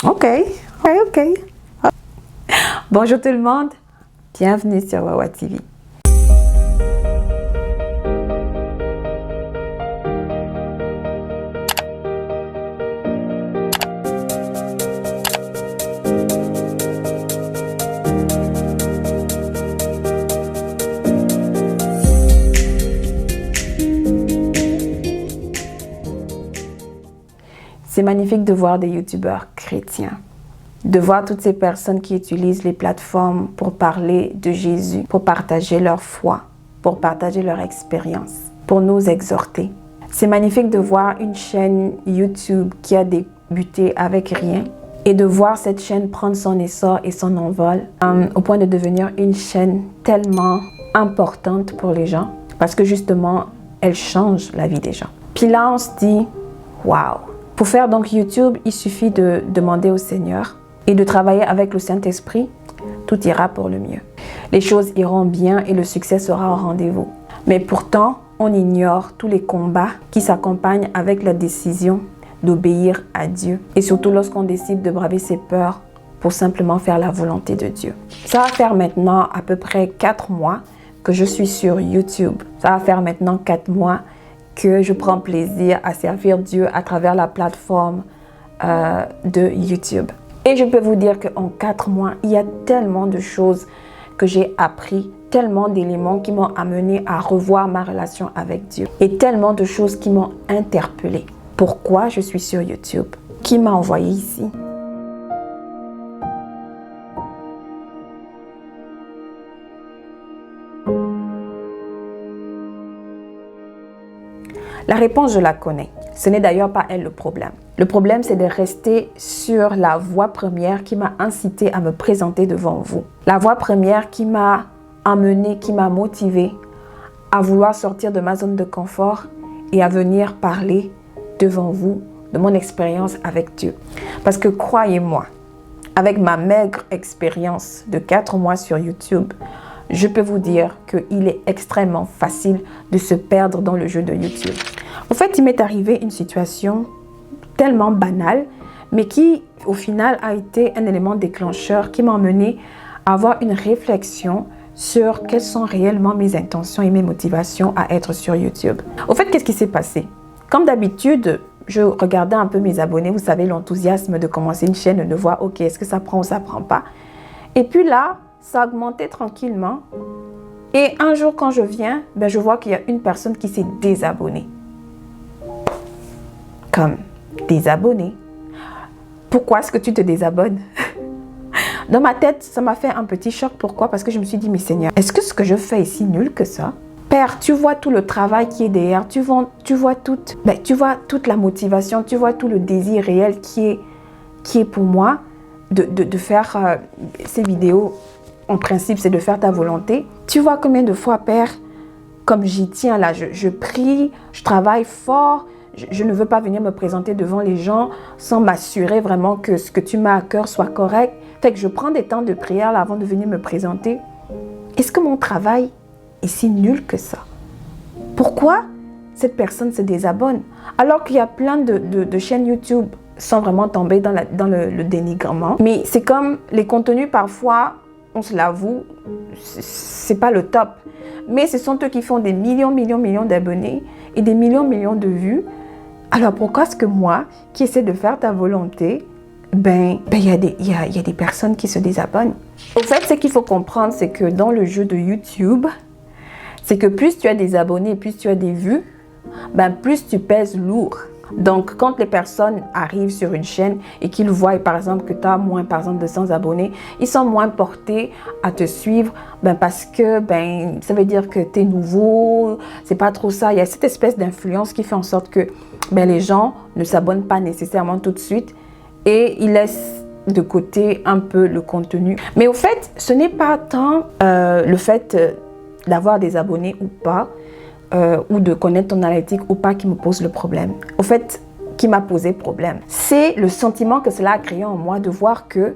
Ok, ouais, ok. Bonjour tout le monde, bienvenue sur Wawa TV. C'est magnifique de voir des youtubeurs chrétiens, de voir toutes ces personnes qui utilisent les plateformes pour parler de Jésus, pour partager leur foi, pour partager leur expérience, pour nous exhorter. C'est magnifique de voir une chaîne YouTube qui a débuté avec rien et de voir cette chaîne prendre son essor et son envol au point de devenir une chaîne tellement importante pour les gens parce que justement, elle change la vie des gens. Puis là, on se dit, waouh! Pour faire donc YouTube, il suffit de demander au Seigneur et de travailler avec le Saint-Esprit, tout ira pour le mieux. Les choses iront bien et le succès sera au rendez-vous. Mais pourtant, on ignore tous les combats qui s'accompagnent avec la décision d'obéir à Dieu. Et surtout lorsqu'on décide de braver ses peurs pour simplement faire la volonté de Dieu. Ça va faire maintenant à peu près 4 mois que je suis sur YouTube. Ça va faire maintenant 4 mois que je prends plaisir à servir Dieu à travers la plateforme de YouTube. Et je peux vous dire qu'en 4 mois, il y a tellement de choses que j'ai appris, tellement d'éléments qui m'ont amené à revoir ma relation avec Dieu et tellement de choses qui m'ont interpellée. Pourquoi je suis sur YouTube? Qui m'a envoyé ici? La réponse, je la connais. Ce n'est d'ailleurs pas elle le problème. Le problème, c'est de rester sur la voie première qui m'a incité à me présenter devant vous. La voie première qui m'a amené, qui m'a motivé à vouloir sortir de ma zone de confort et à venir parler devant vous de mon expérience avec Dieu. Parce que croyez-moi, avec ma maigre expérience de 4 mois sur YouTube, je peux vous dire qu'il est extrêmement facile de se perdre dans le jeu de YouTube. En fait, il m'est arrivé une situation tellement banale, mais qui, au final, a été un élément déclencheur qui m'a amené à avoir une réflexion sur quelles sont réellement mes intentions et mes motivations à être sur YouTube. Au fait, qu'est-ce qui s'est passé? Comme d'habitude, je regardais un peu mes abonnés. Vous savez, l'enthousiasme de commencer une chaîne, de voir, ok, est-ce que ça prend ou ça prend pas? Et puis là, ça a augmenté tranquillement. Et un jour, quand je viens, je vois qu'il y a une personne qui s'est désabonnée. Comme désabonnée. Pourquoi est-ce que tu te désabonnes? Dans ma tête, ça m'a fait un petit choc. Pourquoi? Parce que je me suis dit, mais Seigneur, est-ce que ce que je fais est si nul que ça? Père, tu vois tout le travail qui est derrière. Tu vois toute la motivation. Tu vois tout le désir réel qui est pour moi de faire ces vidéos. En principe, c'est de faire ta volonté. Tu vois combien de fois, Père, comme j'y tiens là, je prie, je travaille fort. Je ne veux pas venir me présenter devant les gens sans m'assurer vraiment que ce que tu m'as à cœur soit correct. Fait que je prends des temps de prière là, avant de venir me présenter. Est-ce que mon travail est si nul que ça? Pourquoi cette personne se désabonne? Alors qu'il y a plein de chaînes YouTube sans vraiment tomber dans le dénigrement. Mais c'est comme les contenus parfois, on se l'avoue, c'est pas le top. Mais ce sont eux qui font des millions d'abonnés et des millions de vues. Alors pourquoi est-ce que moi, qui essaie de faire ta volonté, il y a des personnes qui se désabonnent? Au fait, ce qu'il faut comprendre, c'est que dans le jeu de YouTube, c'est que plus tu as des abonnés, plus tu as des vues, plus tu pèses lourd. Donc, quand les personnes arrivent sur une chaîne et qu'ils voient, par exemple, que tu as moins, par exemple, de 100 abonnés, ils sont moins portés à te suivre parce que ça veut dire que tu es nouveau, c'est pas trop ça. Il y a cette espèce d'influence qui fait en sorte que les gens ne s'abonnent pas nécessairement tout de suite et ils laissent de côté un peu le contenu. Mais au fait, ce n'est pas tant le fait d'avoir des abonnés ou pas, ou de connaître ton analytique ou pas qui me pose le problème. Au fait, qui m'a posé problème, c'est le sentiment que cela a créé en moi de voir que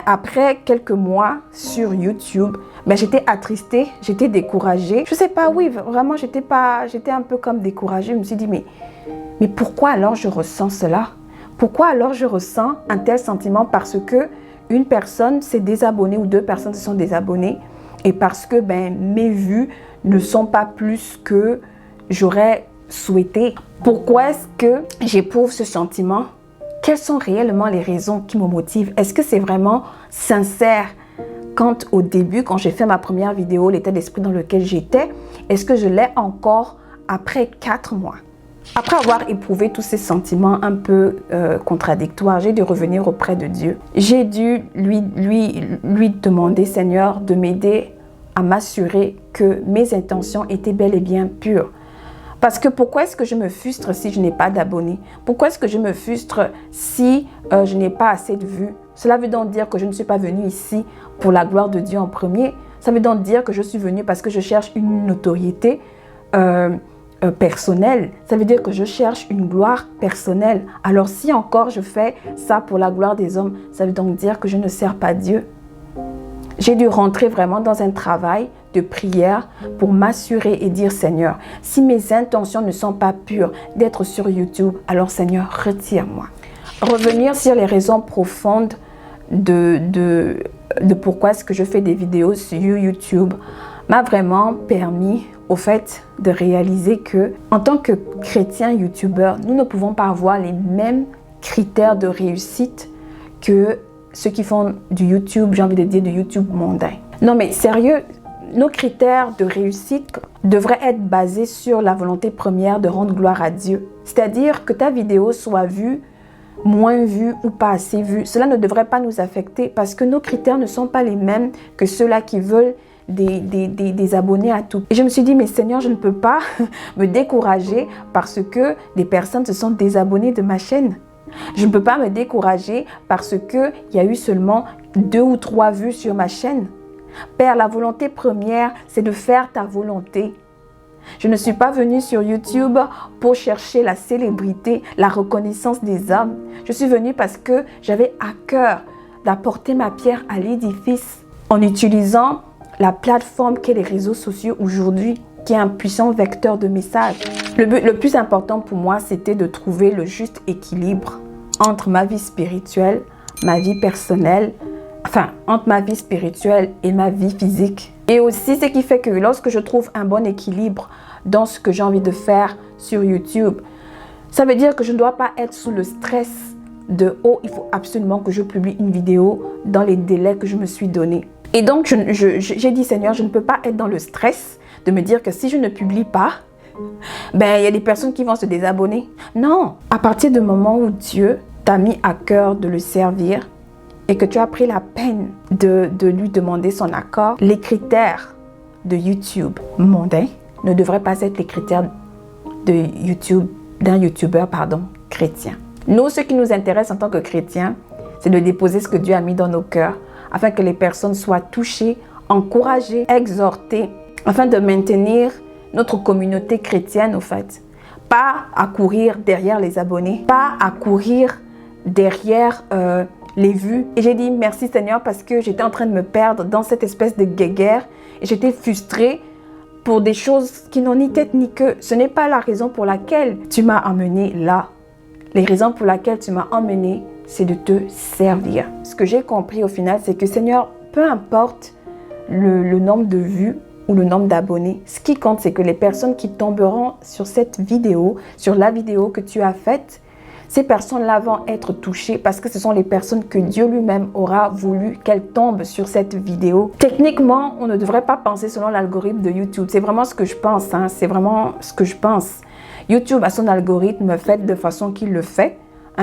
après quelques mois sur YouTube, j'étais attristée, j'étais découragée. Je sais pas, oui, vraiment, j'étais un peu comme découragée. Je me suis dit, mais pourquoi alors je ressens cela? Pourquoi alors je ressens un tel sentiment? Parce que une personne s'est désabonnée ou 2 personnes se sont désabonnées et parce que mes vues ne sont pas plus que j'aurais souhaité. Pourquoi est-ce que j'éprouve ce sentiment? Quelles sont réellement les raisons qui me motivent? Est-ce que c'est vraiment sincère? Quand au début, quand j'ai fait ma première vidéo, l'état d'esprit dans lequel j'étais, est-ce que je l'ai encore après 4 mois? Après avoir éprouvé tous ces sentiments un peu contradictoires, j'ai dû revenir auprès de Dieu. J'ai dû lui demander, Seigneur, de m'aider à m'assurer que mes intentions étaient bel et bien pures. Parce que pourquoi est-ce que je me frustre si je n'ai pas d'abonnés? Pourquoi est-ce que je me frustre si je n'ai pas assez de vues? Cela veut donc dire que je ne suis pas venue ici pour la gloire de Dieu en premier. Ça veut donc dire que je suis venue parce que je cherche une notoriété personnelle. Ça veut dire que je cherche une gloire personnelle. Alors si encore je fais ça pour la gloire des hommes, ça veut donc dire que je ne sers pas Dieu. J'ai dû rentrer vraiment dans un travail de prière pour m'assurer et dire, Seigneur, si mes intentions ne sont pas pures d'être sur YouTube, alors Seigneur, retire-moi. Revenir sur les raisons profondes de pourquoi est-ce que je fais des vidéos sur YouTube m'a vraiment permis au fait de réaliser que en tant que chrétien YouTubeur, nous ne pouvons pas avoir les mêmes critères de réussite que ceux qui font du YouTube, j'ai envie de dire du YouTube mondain. Non mais sérieux, nos critères de réussite devraient être basés sur la volonté première de rendre gloire à Dieu. C'est-à-dire que ta vidéo soit vue, moins vue ou pas assez vue. Cela ne devrait pas nous affecter parce que nos critères ne sont pas les mêmes que ceux-là qui veulent des abonnés à tout. Et je me suis dit, mais Seigneur, je ne peux pas me décourager parce que des personnes se sont désabonnées de ma chaîne. Je ne peux pas me décourager parce qu'il y a eu seulement 2 ou 3 vues sur ma chaîne. Père, la volonté première, c'est de faire ta volonté. Je ne suis pas venue sur YouTube pour chercher la célébrité, la reconnaissance des hommes. Je suis venue parce que j'avais à cœur d'apporter ma pierre à l'édifice en utilisant la plateforme qu'est les réseaux sociaux aujourd'hui, qui est un puissant vecteur de messages. Le plus important pour moi, c'était de trouver le juste équilibre entre ma vie spirituelle, ma vie personnelle, entre ma vie spirituelle et ma vie physique. Et aussi, ce qui fait que lorsque je trouve un bon équilibre dans ce que j'ai envie de faire sur YouTube, ça veut dire que je ne dois pas être sous le stress de « Oh, il faut absolument que je publie une vidéo dans les délais que je me suis donné ». Et donc, j'ai dit « Seigneur, je ne peux pas être dans le stress de me dire que si je ne publie pas, il y a des personnes qui vont se désabonner. » Non, à partir du moment où Dieu t'a mis à cœur de le servir et que tu as pris la peine de lui demander son accord, les critères de YouTube mondain ne devraient pas être les critères de YouTube, d'un YouTuber chrétien. Nous, ce qui nous intéresse en tant que chrétiens, c'est de déposer ce que Dieu a mis dans nos cœurs afin que les personnes soient touchées, encouragées, exhortées, afin de maintenir notre communauté chrétienne au fait. Pas à courir derrière les abonnés, pas à courir derrière les vues. Et j'ai dit merci Seigneur parce que j'étais en train de me perdre dans cette espèce de guéguerre et j'étais frustrée pour des choses qui n'ont ni tête ni queue. Ce n'est pas la raison pour laquelle tu m'as emmené là. Les raisons pour lesquelles tu m'as emmené, c'est de te servir. Ce que j'ai compris au final, c'est que Seigneur, peu importe le nombre de vues ou le nombre d'abonnés, ce qui compte, c'est que les personnes qui tomberont sur cette vidéo, sur la vidéo que tu as faite, ces personnes-là vont être touchées parce que ce sont les personnes que Dieu lui-même aura voulu qu'elles tombent sur cette vidéo. Techniquement, on ne devrait pas penser selon l'algorithme de YouTube. C'est vraiment ce que je pense. C'est vraiment ce que je pense. YouTube a son algorithme fait de façon qu'il le fait.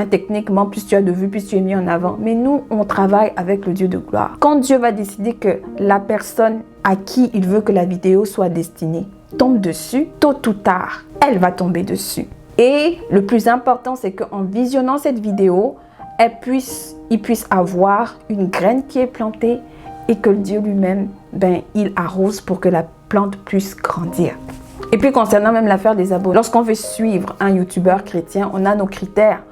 Techniquement, plus tu as de vues, plus tu es mis en avant. Mais nous, on travaille avec le Dieu de gloire. Quand Dieu va décider que la personne à qui il veut que la vidéo soit destinée tombe dessus, tôt ou tard, elle va tomber dessus. Et le plus important, c'est qu'en visionnant cette vidéo, il puisse avoir une graine qui est plantée et que Dieu lui-même, il arrose pour que la plante puisse grandir. Et puis concernant même l'affaire des abonnés, lorsqu'on veut suivre un youtubeur chrétien, on a nos critères.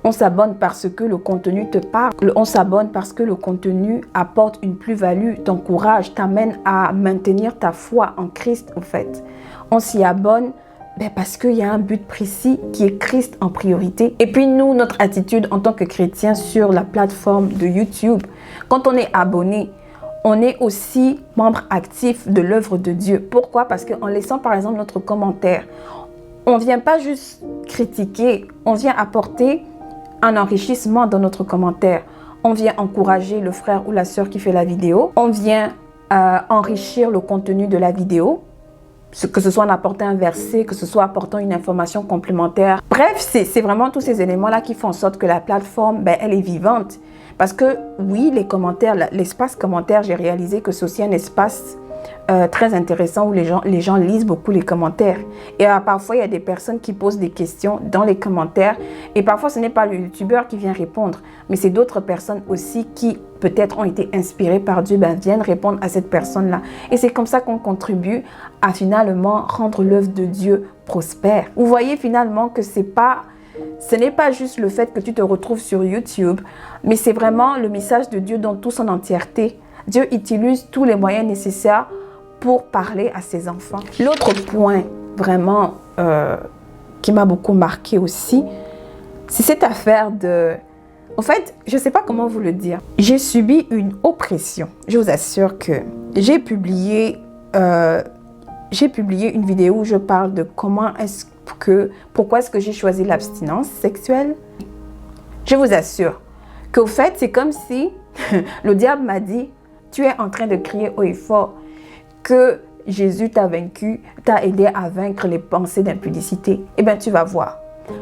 On s'abonne parce que le contenu te parle. On s'abonne parce que le contenu apporte une plus-value, t'encourage, t'amène à maintenir ta foi en Christ au fait. On s'y abonne Ben parce qu'il y a un but précis qui est Christ en priorité. Et puis nous, notre attitude en tant que chrétiens sur la plateforme de YouTube, quand on est abonné, on est aussi membre actif de l'œuvre de Dieu. Pourquoi? Parce qu'en laissant par exemple notre commentaire, on ne vient pas juste critiquer, on vient apporter un enrichissement dans notre commentaire. On vient encourager le frère ou la sœur qui fait la vidéo. On vient enrichir le contenu de la vidéo. Que ce soit en apportant un verset, que ce soit apportant une information complémentaire. Bref, c'est vraiment tous ces éléments-là qui font en sorte que la plateforme, ben, elle est vivante. Parce que oui, les commentaires, l'espace commentaire, j'ai réalisé que c'est aussi un espace très intéressant où les gens lisent beaucoup les commentaires. Et parfois, il y a des personnes qui posent des questions dans les commentaires. Et parfois, ce n'est pas le youtubeur qui vient répondre, mais c'est d'autres personnes aussi qui peut-être ont été inspirées par Dieu, ben, viennent répondre à cette personne-là. Et c'est comme ça qu'on contribue à finalement rendre l'œuvre de Dieu prospère. Vous voyez finalement que ce n'est pas juste le fait que tu te retrouves sur YouTube, mais c'est vraiment le message de Dieu dans toute son entièreté. Dieu utilise tous les moyens nécessaires pour parler à ses enfants. L'autre point vraiment qui m'a beaucoup marqué aussi, c'est cette affaire de... En fait, je ne sais pas comment vous le dire. J'ai subi une oppression. Je vous assure que j'ai publié une vidéo où je parle de pourquoi est-ce que j'ai choisi l'abstinence sexuelle. Je vous assure qu'au fait, c'est comme si le diable m'a dit, tu es en train de crier haut et fort que Jésus t'a vaincu, t'a aidé à vaincre les pensées d'impudicité. Eh bien, tu vas voir.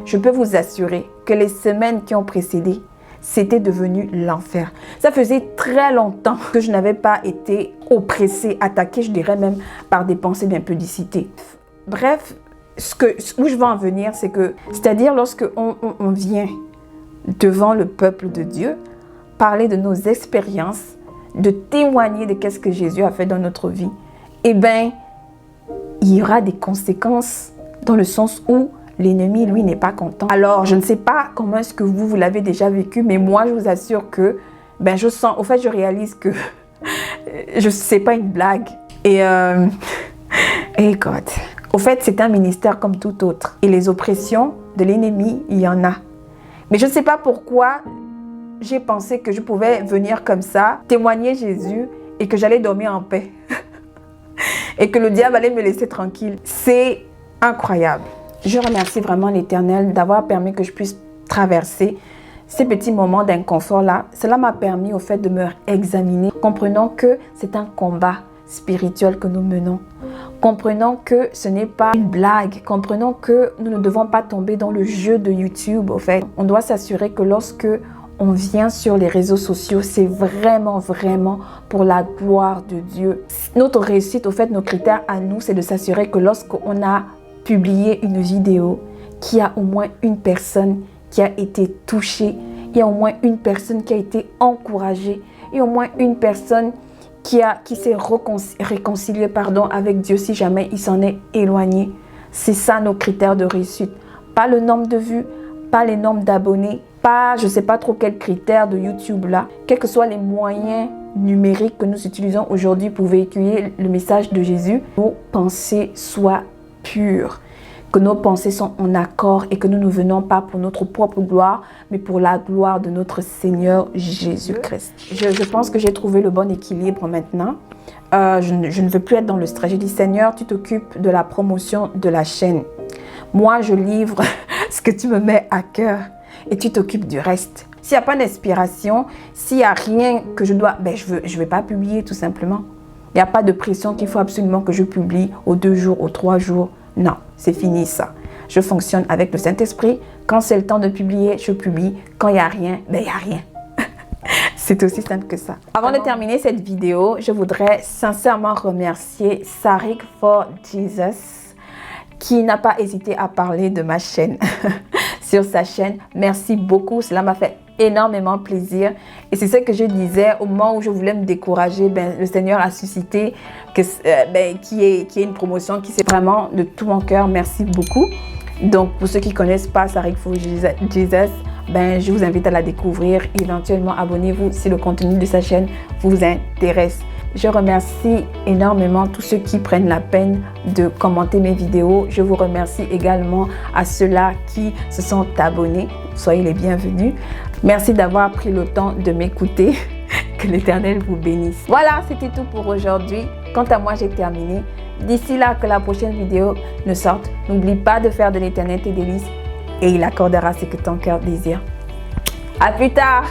Je peux vous assurer que les semaines qui ont précédé, c'était devenu l'enfer. Ça faisait très longtemps que je n'avais pas été oppressée, attaquée, je dirais même, par des pensées d'impudicité. Bref, où je veux en venir, c'est-à-dire lorsque on vient devant le peuple de Dieu, parler de nos expériences, de témoigner de qu'est-ce que Jésus a fait dans notre vie, eh bien, il y aura des conséquences dans le sens où l'ennemi, lui, n'est pas content. Alors, je ne sais pas comment est-ce que vous l'avez déjà vécu, mais moi, je vous assure que, ben, je sens, au fait, je réalise que c'est pas une blague. Et God, au fait, c'est un ministère comme tout autre. Et les oppressions de l'ennemi, il y en a. Mais je ne sais pas pourquoi j'ai pensé que je pouvais venir comme ça, témoigner Jésus et que j'allais dormir en paix. Et que le diable allait me laisser tranquille. C'est incroyable. Je remercie vraiment l'Éternel d'avoir permis que je puisse traverser ces petits moments d'inconfort-là. Cela m'a permis au fait de me examiner, comprenant que c'est un combat spirituel que nous menons. Comprenons que ce n'est pas une blague. Comprenons que nous ne devons pas tomber dans le jeu de YouTube, au fait. On doit s'assurer que lorsque on vient sur les réseaux sociaux, c'est vraiment, vraiment pour la gloire de Dieu. Notre réussite, au fait, nos critères à nous, c'est de s'assurer que lorsqu'on a publié une vidéo, qu'il y a au moins une personne qui a été touchée, il y a au moins une personne qui a été encouragée, et au moins une personne qui s'est réconciliée avec Dieu si jamais il s'en est éloigné. C'est ça nos critères de réussite. Pas le nombre de vues, pas les nombres d'abonnés, pas je ne sais pas trop quels critères de YouTube là. Quels que soient les moyens numériques que nous utilisons aujourd'hui pour véhiculer le message de Jésus, nos pensées soient pures, que nos pensées sont en accord et que nous ne venons pas pour notre propre gloire, mais pour la gloire de notre Seigneur Jésus-Christ. Je pense que j'ai trouvé le bon équilibre maintenant. Je ne veux plus être dans le stress. J'ai dit, Seigneur, tu t'occupes de la promotion de la chaîne. Moi, je livre ce que tu me mets à cœur et tu t'occupes du reste. S'il n'y a pas d'inspiration, s'il n'y a rien que je dois... Ben, je vais pas publier tout simplement. Il n'y a pas de pression qu'il faut absolument que je publie aux 2 jours, aux 3 jours. Non, c'est fini ça. Je fonctionne avec le Saint-Esprit. Quand c'est le temps de publier, je publie. Quand il n'y a rien, ben il n'y a rien. C'est aussi simple que ça. Avant de terminer cette vidéo, je voudrais sincèrement remercier Sarik for Jesus qui n'a pas hésité à parler de ma chaîne sur sa chaîne. Merci beaucoup, cela m'a fait énormément plaisir. Et c'est ce que je disais au moment où je voulais me décourager, ben, le Seigneur a suscité qu'il y ait une promotion qui c'est vraiment de tout mon cœur. Merci beaucoup. Donc pour ceux qui ne connaissent pas Sarik for Jesus, ben, je vous invite à la découvrir. Éventuellement, abonnez-vous si le contenu de sa chaîne vous intéresse. Je remercie énormément tous ceux qui prennent la peine de commenter mes vidéos. Je vous remercie également à ceux-là qui se sont abonnés. Soyez les bienvenus. Merci d'avoir pris le temps de m'écouter. Que l'Éternel vous bénisse. Voilà, c'était tout pour aujourd'hui. Quant à moi, j'ai terminé. D'ici là, que la prochaine vidéo ne sorte, n'oublie pas de faire de l'Éternel tes délices et il accordera ce que ton cœur désire. À plus tard.